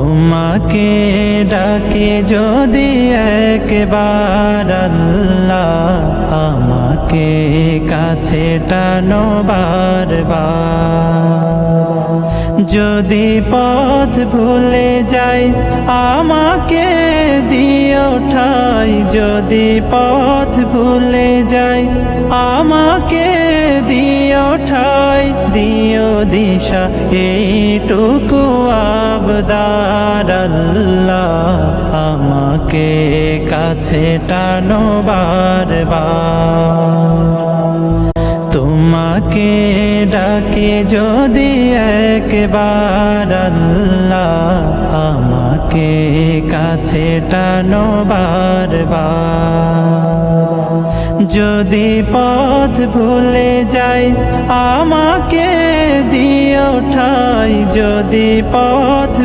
তোমাকে ডাকে যদি একবার আল্লাহ, আমাকে কাছে টানো বারবার। যদি পথ ভুলে যাই আমাকে দিও ঠাই, যদি পথ ভুলে যাই আমাকে দিও ঠাই, দিও দিশা এইটুকু আবদার আল্লাহ, আমাকে কাছে টানো বারবার। তোমাকে ডাকে যদি একবার আল্লাহ, আমাকে কাছে টানো বারবার। যদি পথ ভুলে যাই আমাকে দিও ঠাই, যদি পথ